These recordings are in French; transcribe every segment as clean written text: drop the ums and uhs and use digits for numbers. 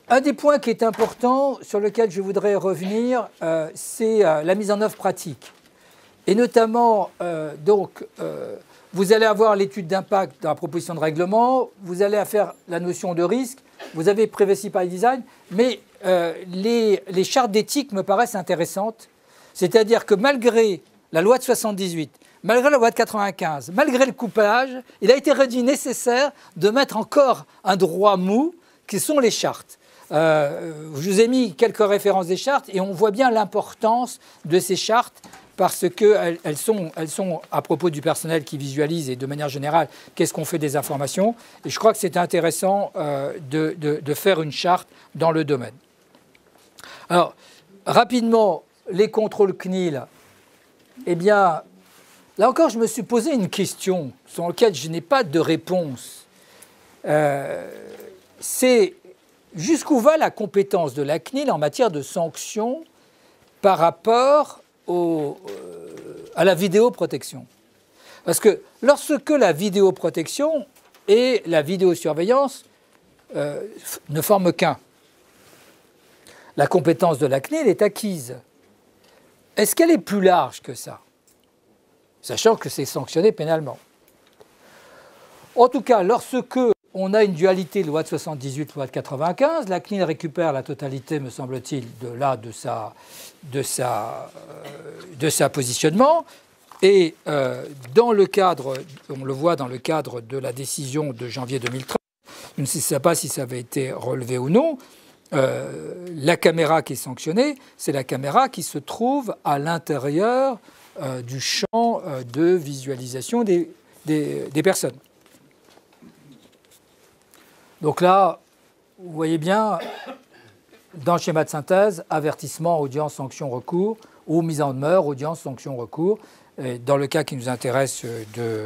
un des points qui est important, sur lequel je voudrais revenir, c'est la mise en œuvre pratique. Et notamment, vous allez avoir l'étude d'impact dans la proposition de règlement, vous allez faire la notion de risque, vous avez Privacy by Design, mais les chartes d'éthique me paraissent intéressantes. C'est-à-dire que malgré la loi de 78, malgré la loi de 95, malgré le couplage, il a été réduit nécessaire de mettre encore un droit mou, qui sont les chartes. Je vous ai mis quelques références des chartes et on voit bien l'importance de ces chartes parce qu'elles sont à propos du personnel qui visualise et de manière générale, qu'est-ce qu'on fait des informations. Et je crois que c'est intéressant de faire une charte dans le domaine. Alors, rapidement, les contrôles CNIL, eh bien, là encore, je me suis posé une question sur laquelle je n'ai pas de réponse. C'est jusqu'où va la compétence de la CNIL en matière de sanctions par rapport à la vidéoprotection. Parce que lorsque la vidéoprotection et la vidéosurveillance ne forment qu'un, la compétence de la CNIL est acquise. Est-ce qu'elle est plus large que ça? Sachant que c'est sanctionné pénalement. En tout cas, lorsque on a une dualité loi de 78, loi de 95, la CNIL récupère la totalité, me semble-t-il, de sa positionnement. Et dans le cadre, on le voit dans le cadre de la décision de janvier 2013, je ne sais pas si ça avait été relevé ou non, la caméra qui est sanctionnée, c'est la caméra qui se trouve à l'intérieur du champ de visualisation des personnes. Donc là, vous voyez bien, dans le schéma de synthèse, avertissement, audience, sanction, recours, ou mise en demeure, audience, sanction, recours. Et dans le cas qui nous intéresse de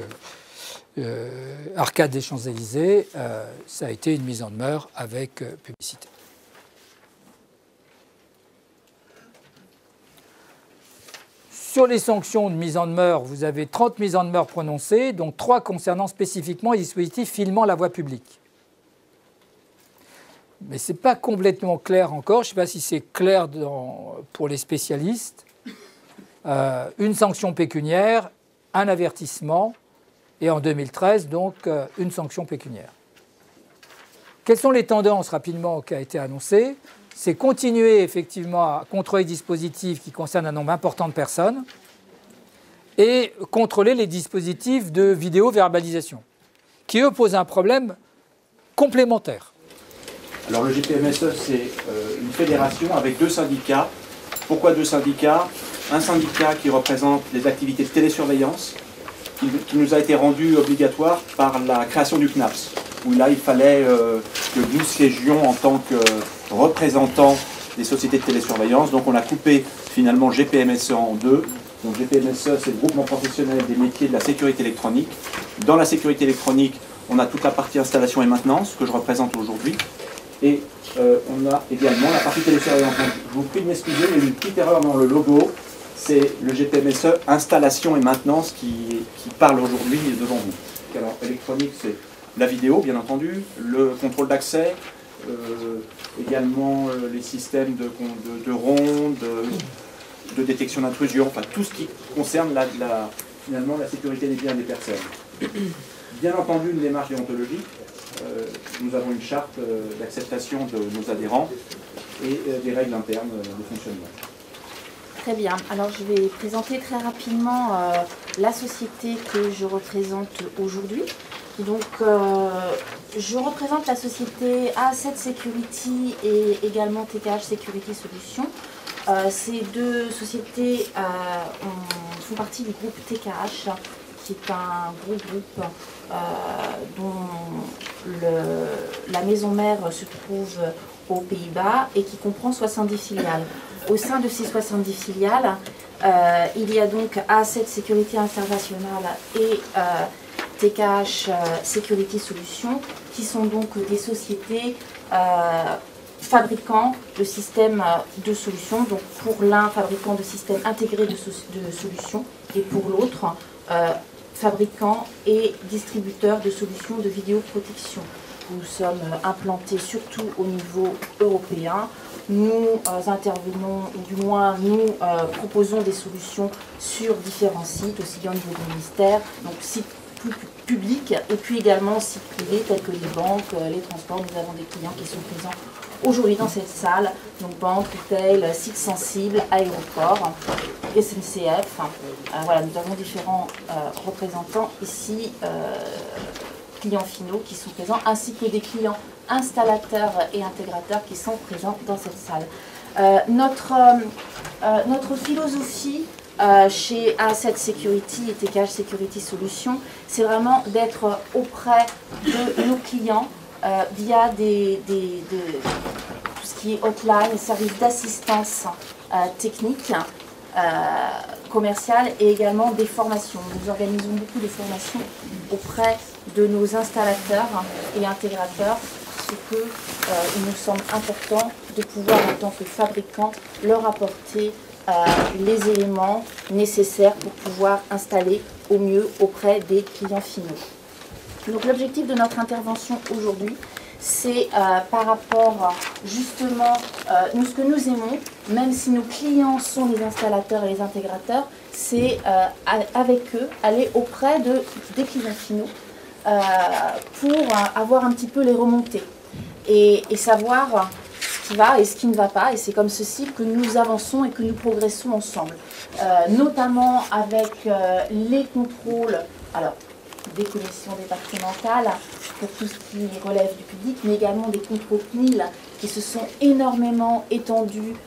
Arcade des Champs-Élysées, ça a été une mise en demeure avec publicité. Sur les sanctions de mise en demeure, vous avez 30 mises en demeure prononcées, dont 3 concernant spécifiquement les dispositifs filmant la voie publique. Mais ce n'est pas complètement clair encore. Je ne sais pas si c'est clair pour les spécialistes. Une sanction pécuniaire, un avertissement, et en 2013, donc, une sanction pécuniaire. Quelles sont les tendances, rapidement, qui ont été annoncées? C'est continuer, effectivement, à contrôler les dispositifs qui concernent un nombre important de personnes et contrôler les dispositifs de vidéo-verbalisation, qui, eux, posent un problème complémentaire. Alors le GPMSE, c'est une fédération avec 2 syndicats. Pourquoi 2 syndicats? Un syndicat qui représente les activités de télésurveillance, qui nous a été rendu obligatoire par la création du CNAPS, où là il fallait que nous siégions en tant que représentants des sociétés de télésurveillance. Donc on a coupé finalement GPMSE en 2. Donc GPMSE, c'est le groupement professionnel des métiers de la sécurité électronique. Dans la sécurité électronique, on a toute la partie installation et maintenance, que je représente aujourd'hui. Et on a également la partie télésurveillance. Donc, je vous prie de m'excuser, il y a une petite erreur dans le logo. C'est le GPMSE installation et maintenance qui parle aujourd'hui devant vous. Alors, électronique, c'est la vidéo, bien entendu, le contrôle d'accès, également les systèmes de ronde, de détection d'intrusion, enfin tout ce qui concerne finalement la sécurité des biens et des personnes. Bien entendu, une démarche déontologique. Nous avons une charte d'acceptation de nos adhérents et des règles internes de fonctionnement. Très bien. Alors je vais présenter très rapidement la société que je représente aujourd'hui. Donc je représente la société A7 Security et également TKH Security Solutions. Ces 2 sociétés font partie du groupe TKH, qui est un gros groupe dont la maison mère se trouve aux Pays-Bas et qui comprend 70 filiales. Au sein de ces 70 filiales, il y a donc A7 Security International et TKH Security Solutions, qui sont donc des sociétés fabricants de systèmes de solutions, donc pour l'un fabricant de systèmes intégrés de solutions et pour l'autre fabricant et distributeur de solutions de vidéoprotection. Nous sommes implantés surtout au niveau européen. Nous intervenons, ou du moins nous proposons des solutions sur différents sites, aussi bien au niveau du ministère, donc sites publics et puis également sites privés tels que les banques, les transports. Nous avons des clients qui sont présents aujourd'hui dans cette salle, donc banques, retail, sites sensibles, aéroports, SNCF. Voilà, nous avons différents représentants ici, clients finaux qui sont présents, ainsi que des clients installateurs et intégrateurs qui sont présents dans cette salle. Notre philosophie chez A7 Security et TKH Security Solutions, c'est vraiment d'être auprès de nos clients via tout ce qui est hotline, services d'assistance technique, commerciale et également des formations. Nous organisons beaucoup de formations auprès de nos installateurs et intégrateurs parce qu'il nous semble important de pouvoir, en tant que fabricant, leur apporter les éléments nécessaires pour pouvoir installer au mieux auprès des clients finaux. Donc l'objectif de notre intervention aujourd'hui, c'est par rapport justement, ce que nous aimons, même si nos clients sont les installateurs et les intégrateurs, c'est avec eux aller auprès des clients finaux pour avoir un petit peu les remontées et savoir ce qui va et ce qui ne va pas. Et c'est comme ceci que nous avançons et que nous progressons ensemble, notamment avec les contrôles. Alors, des commissions départementales pour tout ce qui relève du public, mais également des contrôles CNIL qui se sont énormément étendus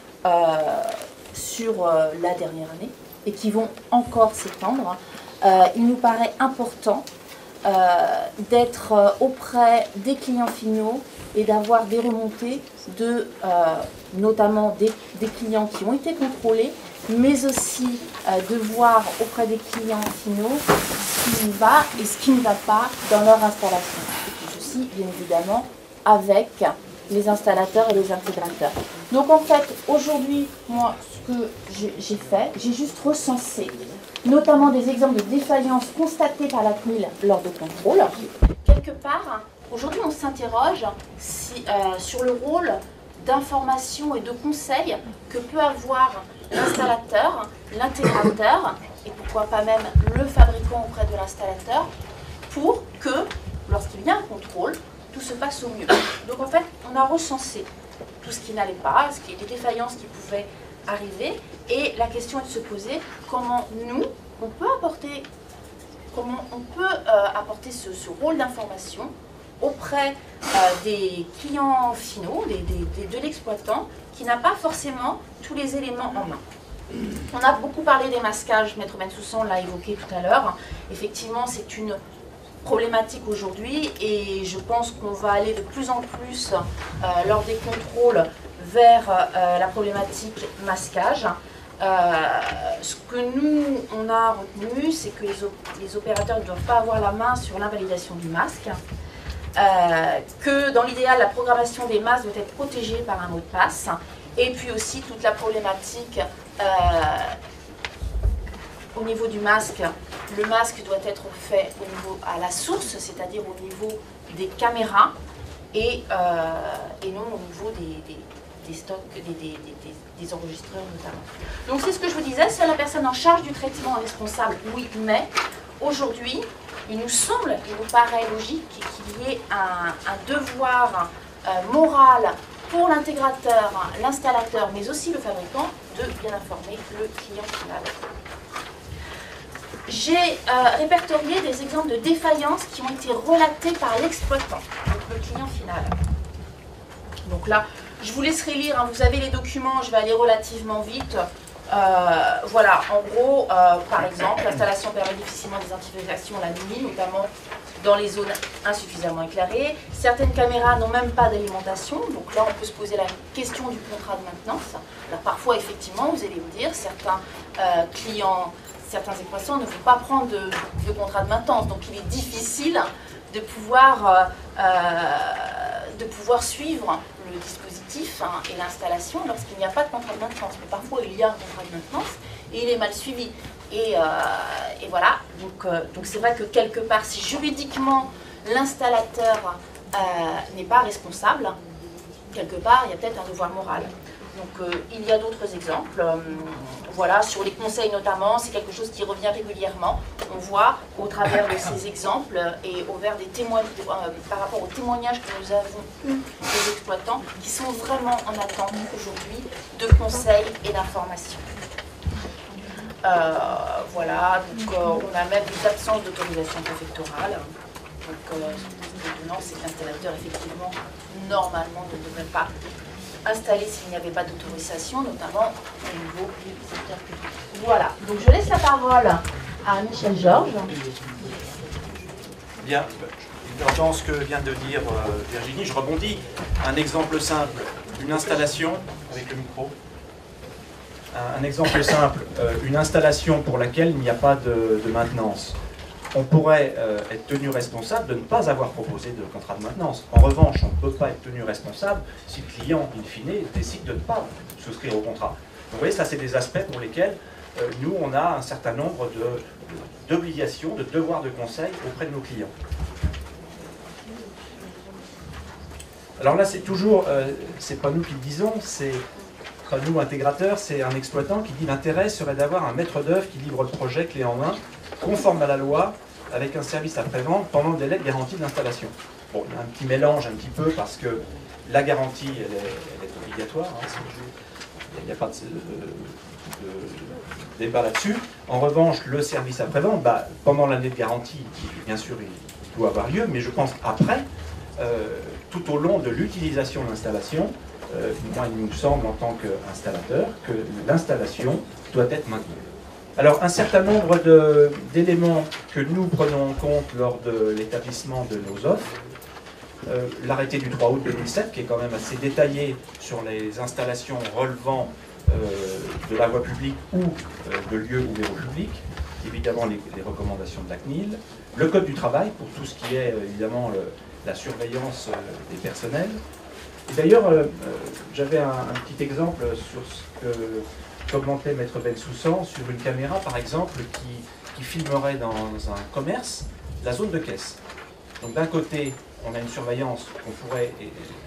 sur la dernière année et qui vont encore s'étendre. Il nous paraît important d'être auprès des clients finaux et d'avoir des remontées notamment des clients qui ont été contrôlés, mais aussi de voir auprès des clients finaux ce qui va et ce qui ne va pas dans leur installation. Et tout ceci, bien évidemment, avec les installateurs et les intégrateurs. Donc en fait, aujourd'hui, moi, ce que j'ai fait, j'ai juste recensé notamment des exemples de défaillances constatées par la CNIL lors de contrôles. Quelque part, aujourd'hui, on s'interroge sur le rôle d'information et de conseil que peut avoir l'installateur, l'intégrateur, et pourquoi pas même le fabricant auprès de l'installateur, pour que, lorsqu'il y a un contrôle, tout se passe au mieux. Donc en fait, on a recensé tout ce qui n'allait pas, les défaillances qui pouvaient arriver, et la question est de se poser comment on peut apporter ce rôle d'information auprès des clients finaux, de l'exploitant, qui n'a pas forcément tous les éléments en main. On a beaucoup parlé des masquages, Maître Bensoussan l'a évoqué tout à l'heure. Effectivement, c'est une problématique aujourd'hui et je pense qu'on va aller de plus en plus lors des contrôles vers la problématique masquage. Ce que nous, on a retenu, c'est que les opérateurs ne doivent pas avoir la main sur l'invalidation du masque, que dans l'idéal, la programmation des masques doit être protégée par un mot de passe, et puis aussi toute la problématique au niveau du masque. Le masque doit être fait à la source, c'est-à-dire au niveau des caméras, et non au niveau des stocks, des enregistreurs notamment. Donc c'est ce que je vous disais, c'est la personne en charge du traitement responsable, oui, mais aujourd'hui, il nous paraît logique qu'il y ait un devoir moral pour l'intégrateur, l'installateur, mais aussi le fabricant, de bien informer le client final. J'ai répertorié des exemples de défaillances qui ont été relatées par l'exploitant, donc le client final. Donc là, je vous laisserai lire, hein, vous avez les documents, je vais aller relativement vite. Voilà, en gros, par exemple, l'installation permet difficilement des identifications la nuit, notamment dans les zones insuffisamment éclairées. Certaines caméras n'ont même pas d'alimentation, donc là on peut se poser la question du contrat de maintenance. Alors parfois, effectivement, vous allez me dire, certains clients, certains exploitants ne vont pas prendre de contrat de maintenance, donc il est difficile de pouvoir suivre le dispositif et l'installation lorsqu'il n'y a pas de contrat de maintenance. Mais parfois il y a un contrat de maintenance et il est mal suivi. Et voilà, donc c'est vrai que quelque part, si juridiquement l'installateur n'est pas responsable, quelque part, il y a peut-être un devoir moral. Donc il y a d'autres exemples. Voilà, sur les conseils notamment, c'est quelque chose qui revient régulièrement. On voit au travers de ces exemples et par rapport aux témoignages que nous avons eus des exploitants qui sont vraiment en attente aujourd'hui de conseils et d'informations. Voilà, donc on a même des absences d'autorisation préfectorale. Donc ce qui est étonnant, c'est que l'installateur, effectivement, normalement ne devrait pas installer s'il n'y avait pas d'autorisation, notamment au niveau du secteur public. Voilà, donc je laisse la parole à Michel Georges. Bien, dans ce que vient de dire Virginie, je rebondis. Un exemple simple, une installation, avec le micro. Un exemple simple, une installation pour laquelle il n'y a pas de maintenance. On pourrait être tenu responsable de ne pas avoir proposé de contrat de maintenance. En revanche, on ne peut pas être tenu responsable si le client, in fine, décide de ne pas souscrire au contrat. Donc, vous voyez, ça, c'est des aspects pour lesquels nous, on a un certain nombre d'obligations, de devoirs de conseil auprès de nos clients. Alors là, c'est toujours, c'est pas nous qui le disons, c'est pas nous, intégrateurs, c'est un exploitant qui dit l'intérêt serait d'avoir un maître d'œuvre qui livre le projet clé en main, conforme à la loi, avec un service après-vente pendant le délai de garantie d'installation. Bon, il y a un petit mélange un petit peu parce que la garantie, elle est obligatoire. Hein, il n'y a pas de débat là-dessus. En revanche, le service après-vente, pendant l'année de garantie, bien sûr, il doit avoir lieu, mais je pense après, tout au long de l'utilisation de l'installation, moi, il nous semble, en tant qu'installateur, que l'installation doit être maintenue. Alors, un certain nombre d'éléments que nous prenons en compte lors de l'établissement de nos offres, l'arrêté du 3 août 2007, qui est quand même assez détaillé sur les installations relevant de la voie publique ou de lieux ouverts au public, évidemment les recommandations de la CNIL, le code du travail pour tout ce qui est évidemment la surveillance des personnels. Et d'ailleurs, j'avais un petit exemple sur ce que commentait Maître Bensoussan sur une caméra, par exemple, qui filmerait dans un commerce la zone de caisse. Donc d'un côté, on a une surveillance qu'on pourrait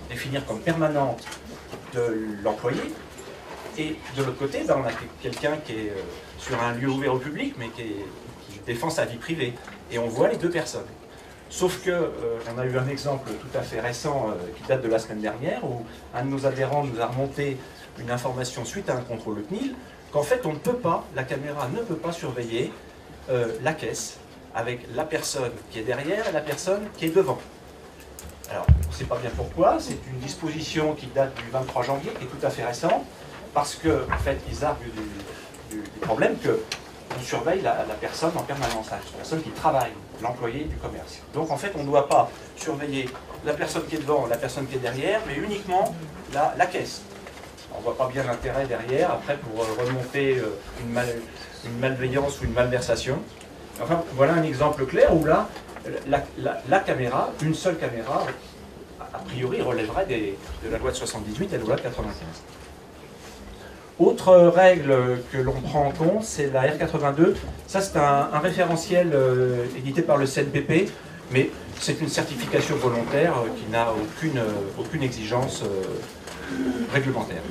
définir comme permanente de l'employé, et de l'autre côté, on a quelqu'un qui est sur un lieu ouvert au public, mais qui défend sa vie privée. Et on voit les deux personnes. Sauf qu'on a eu un exemple tout à fait récent qui date de la semaine dernière, où un de nos adhérents nous a remonté une information suite à un contrôle CNIL, qu'en fait on ne peut pas, la caméra ne peut pas surveiller la caisse avec la personne qui est derrière et la personne qui est devant. Alors, on ne sait pas bien pourquoi, c'est une disposition qui date du 23 janvier, qui est tout à fait récente, parce que, en fait, ils arguent du problème qu'on surveille la personne en permanence, la personne qui travaille, l'employé du commerce. Donc, en fait, on ne doit pas surveiller la personne qui est devant, la personne qui est derrière, mais uniquement la caisse. On ne voit pas bien l'intérêt derrière, après, pour remonter une malveillance ou une malversation. Enfin, voilà un exemple clair où là, la caméra, une seule caméra, a priori relèverait de la loi de 78 et de la loi de 95. Autre règle que l'on prend en compte, c'est la R82. Ça, c'est un référentiel édité par le CNPP, mais c'est une certification volontaire qui n'a aucune exigence réglementaire.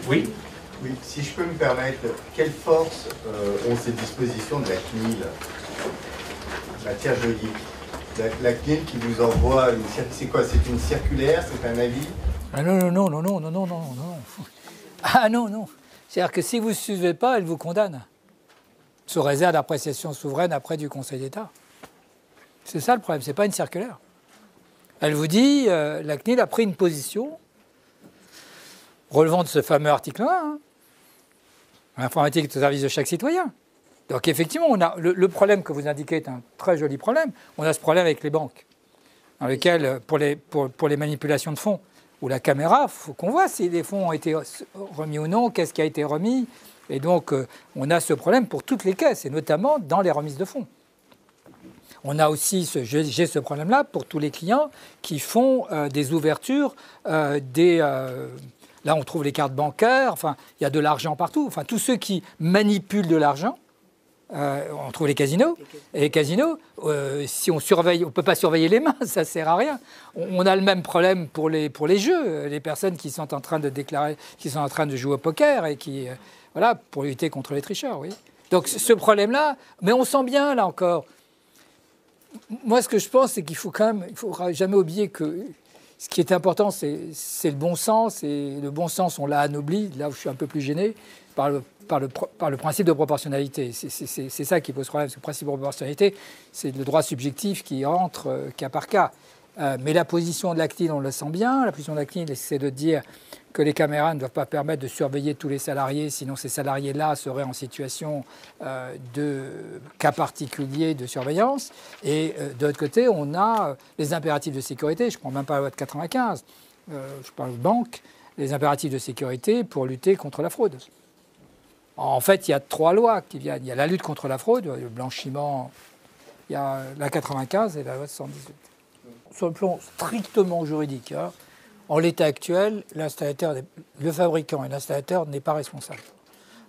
Oui ? Oui, si je peux me permettre, quelle force ont ces dispositions de la CNIL en matière juridique ? La CNIL qui vous envoie une circulaire, c'est quoi? C'est une circulaire? C'est un avis? Ah non. Ah non. C'est-à-dire que si vous ne suivez pas, elle vous condamne. Sous réserve d'appréciation souveraine après du Conseil d'État. C'est ça le problème, c'est pas une circulaire. Elle vous dit, la CNIL a pris une position relevant de ce fameux article 1, hein, l'informatique est au service de chaque citoyen. Donc effectivement, on a le problème que vous indiquez est un très joli problème. On a ce problème avec les banques, dans lequel, pour les manipulations de fonds, où la caméra, il faut qu'on voit si les fonds ont été remis ou non, qu'est-ce qui a été remis. Et donc, on a ce problème pour toutes les caisses, et notamment dans les remises de fonds. On a aussi, j'ai ce problème-là pour tous les clients qui font des ouvertures, là, on trouve les cartes bancaires, enfin, il y a de l'argent partout. Enfin, tous ceux qui manipulent de l'argent on trouve les casinos. Et les casinos, si on surveille, on ne peut pas surveiller les mains, ça ne sert à rien. On a le même problème pour les jeux. Les personnes qui sont en train de déclarer, qui sont en train de jouer au poker et qui, voilà, pour lutter contre les tricheurs, oui. Donc ce problème-là, mais on sent bien, là encore. Moi, ce que je pense, c'est qu'il faut quand même, il ne faudra jamais oublier que ce qui est important, c'est le bon sens. Et le bon sens, on l'a anobli, là où je suis un peu plus gêné, par le principe de proportionnalité. C'est ça qui pose problème. Parce que le principe de proportionnalité, c'est le droit subjectif qui entre cas par cas. Mais la position de la CNIL, on le sent bien. La position de la CNIL, c'est de dire que les caméras ne doivent pas permettre de surveiller tous les salariés, sinon ces salariés-là seraient en situation de cas particulier de surveillance. Et de l'autre côté, on a les impératifs de sécurité. Je ne prends même pas la loi de 95. Je parle de banque. Les impératifs de sécurité pour lutter contre la fraude. En fait, il y a 3 lois qui viennent. Il y a la lutte contre la fraude, le blanchiment, il y a la 95 et la loi de 118. Sur le plan strictement juridique, hein, en l'état actuel, l'installateur, le fabricant et l'installateur n'est pas responsable.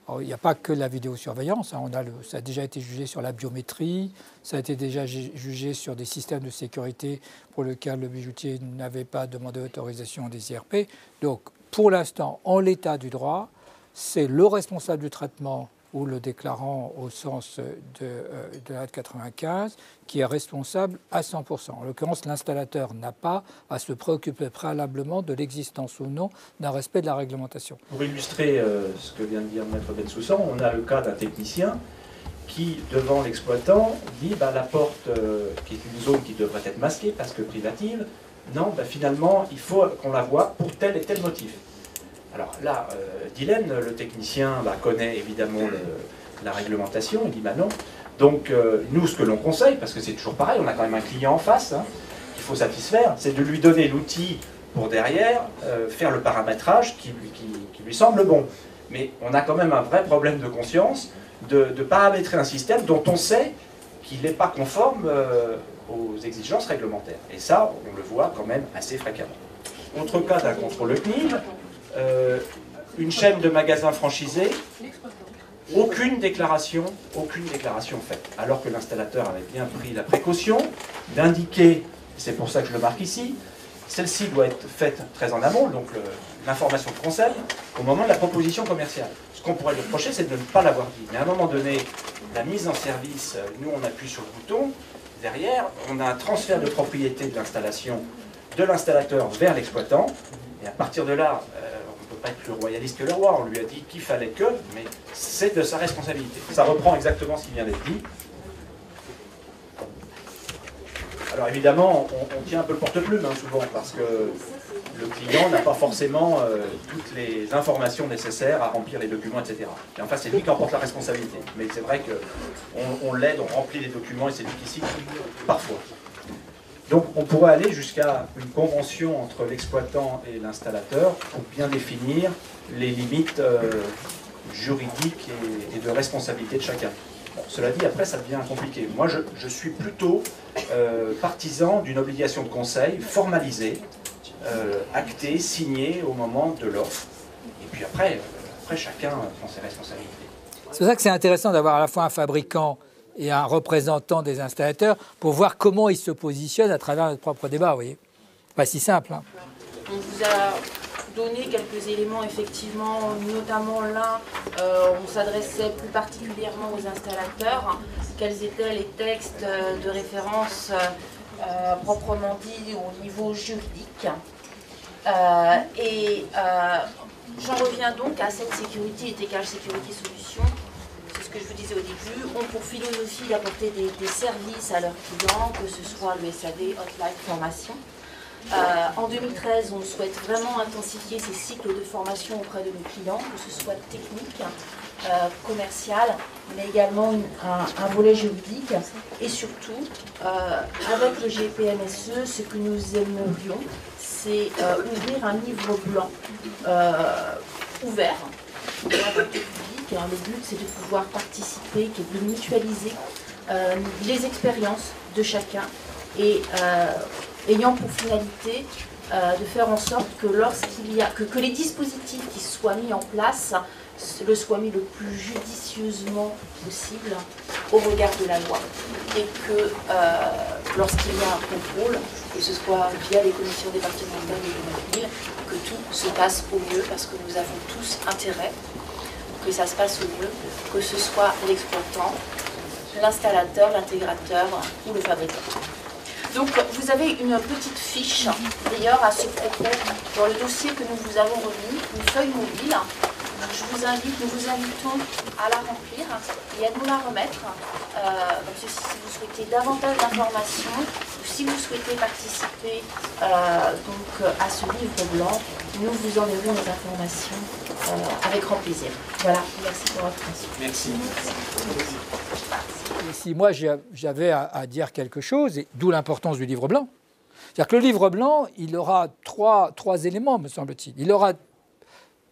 Alors, il n'y a pas que la vidéosurveillance, hein, ça a déjà été jugé sur la biométrie, ça a été déjà jugé sur des systèmes de sécurité pour lesquels le bijoutier n'avait pas demandé autorisation des IRP. Donc, pour l'instant, en l'état du droit, c'est le responsable du traitement ou le déclarant au sens de la 95 qui est responsable à 100%. En l'occurrence, l'installateur n'a pas à se préoccuper préalablement de l'existence ou non d'un respect de la réglementation. Pour illustrer ce que vient de dire Maître Bensoussan, on a le cas d'un technicien qui, devant l'exploitant, dit la porte, qui est une zone qui devrait être masquée parce que privative, non, finalement, il faut qu'on la voie pour tel et tel motif. Alors là, Dylan, le technicien, connaît évidemment la réglementation, il dit non. Donc nous, ce que l'on conseille, parce que c'est toujours pareil, on a quand même un client en face, hein, qu'il faut satisfaire, c'est de lui donner l'outil pour derrière faire le paramétrage qui lui semble bon. Mais on a quand même un vrai problème de conscience de paramétrer un système dont on sait qu'il n'est pas conforme aux exigences réglementaires. Et ça, on le voit quand même assez fréquemment. Autre cas d'un contrôle CNIL, une chaîne de magasins franchisés, aucune déclaration faite. Alors que l'installateur avait bien pris la précaution d'indiquer, c'est pour ça que je le marque ici, celle-ci doit être faite très en amont, donc l'information de conseil, au moment de la proposition commerciale. Ce qu'on pourrait lui reprocher, c'est de ne pas l'avoir dit. Mais à un moment donné, la mise en service, nous on appuie sur le bouton, derrière, on a un transfert de propriété de l'installation de l'installateur vers l'exploitant, et à partir de là, on ne peut pas être plus royaliste que le roi, on lui a dit qu'il fallait que, mais c'est de sa responsabilité. Ça reprend exactement ce qui vient d'être dit. Alors évidemment, on tient un peu le porte-plume souvent, parce que le client n'a pas forcément toutes les informations nécessaires à remplir les documents, etc. Et enfin, c'est lui qui en porte la responsabilité. Mais c'est vrai qu'on l'aide, on remplit les documents, et c'est difficile parfois. Donc on pourrait aller jusqu'à une convention entre l'exploitant et l'installateur pour bien définir les limites juridiques et de responsabilité de chacun. Bon, cela dit, après ça devient compliqué. Moi je suis plutôt partisan d'une obligation de conseil formalisée, actée, signée au moment de l'offre. Et puis après chacun prend ses responsabilités. C'est pour ça que c'est intéressant d'avoir à la fois un fabricant et un représentant des installateurs pour voir comment ils se positionnent à travers notre propre débat, vous voyez. Pas si simple. Hein. On vous a donné quelques éléments, effectivement, notamment là, on s'adressait plus particulièrement aux installateurs. Quels étaient les textes de référence proprement dit au niveau juridique. J'en reviens donc à cette sécurité et TKH Security Solutions. C'est ce que je vous disais au début, ont pour philosophie d'apporter des services à leurs clients, que ce soit le SAD, Hotline, formation. En 2013, on souhaite vraiment intensifier ces cycles de formation auprès de nos clients, que ce soit technique, commercial, mais également un volet juridique. Et surtout, avec le GPMSE, ce que nous aimerions, c'est ouvrir un livre blanc ouvert au public. Le but, c'est de pouvoir participer, de mutualiser les expériences de chacun et ayant pour finalité de faire en sorte que lorsqu'il y a que les dispositifs qui soient mis en place le soient mis le plus judicieusement possible au regard de la loi. Et que lorsqu'il y a un contrôle, que ce soit via les commissions départementales ou de la CNIL, que tout se passe au mieux, parce que nous avons tous intérêt que ça se passe au mieux, que ce soit l'exploitant, l'installateur, l'intégrateur ou le fabricant. Donc vous avez une petite fiche, d'ailleurs à ce propos, dans le dossier que nous vous avons remis, une feuille mobile. Nous vous invitons à la remplir et à nous la remettre. Si vous souhaitez davantage d'informations ou si vous souhaitez participer donc, à ce livre blanc, nous vous enverrons les informations avec grand plaisir. Voilà, merci pour votre attention. Merci. Si moi j'avais à dire quelque chose, et d'où l'importance du livre blanc, c'est-à-dire que le livre blanc, il aura trois éléments, me semble-t-il. Il aura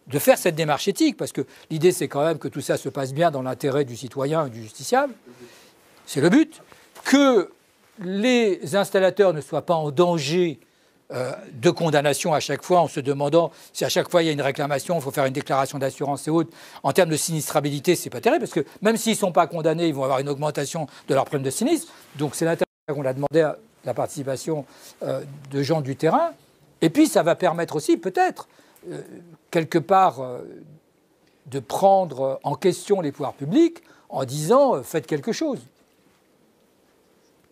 de faire cette démarche éthique, parce que l'idée c'est quand même que tout ça se passe bien dans l'intérêt du citoyen et du justiciable. C'est le but. Que les installateurs ne soient pas en danger de condamnation à chaque fois, en se demandant si à chaque fois il y a une réclamation, il faut faire une déclaration d'assurance et autres. En termes de sinistrabilité, c'est pas terrible, parce que même s'ils ne sont pas condamnés, ils vont avoir une augmentation de leur prime de sinistre. Donc c'est l'intérêt qu'on a demandé à la participation de gens du terrain. Et puis ça va permettre aussi, peut-être, quelque part, de prendre en question les pouvoirs publics en disant faites quelque chose.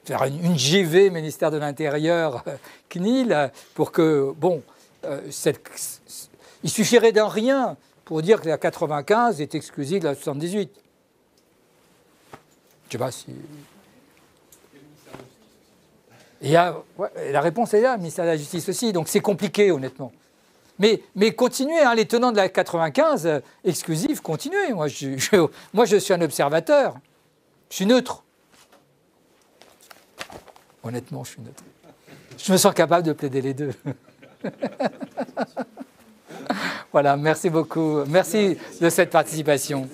Faire une GV, ministère de l'Intérieur, CNIL, pour que, bon, il suffirait d'un rien pour dire que la 95 est exclusive de la 78. Je ne sais pas si... Et la réponse est là, le ministère de la Justice aussi, donc c'est compliqué, honnêtement. Mais continuez, hein, les tenants de la 95 exclusive, continuez. Moi, je suis un observateur. Je suis neutre. Honnêtement, je suis neutre. Je me sens capable de plaider les deux. Voilà, merci beaucoup. Merci de cette participation.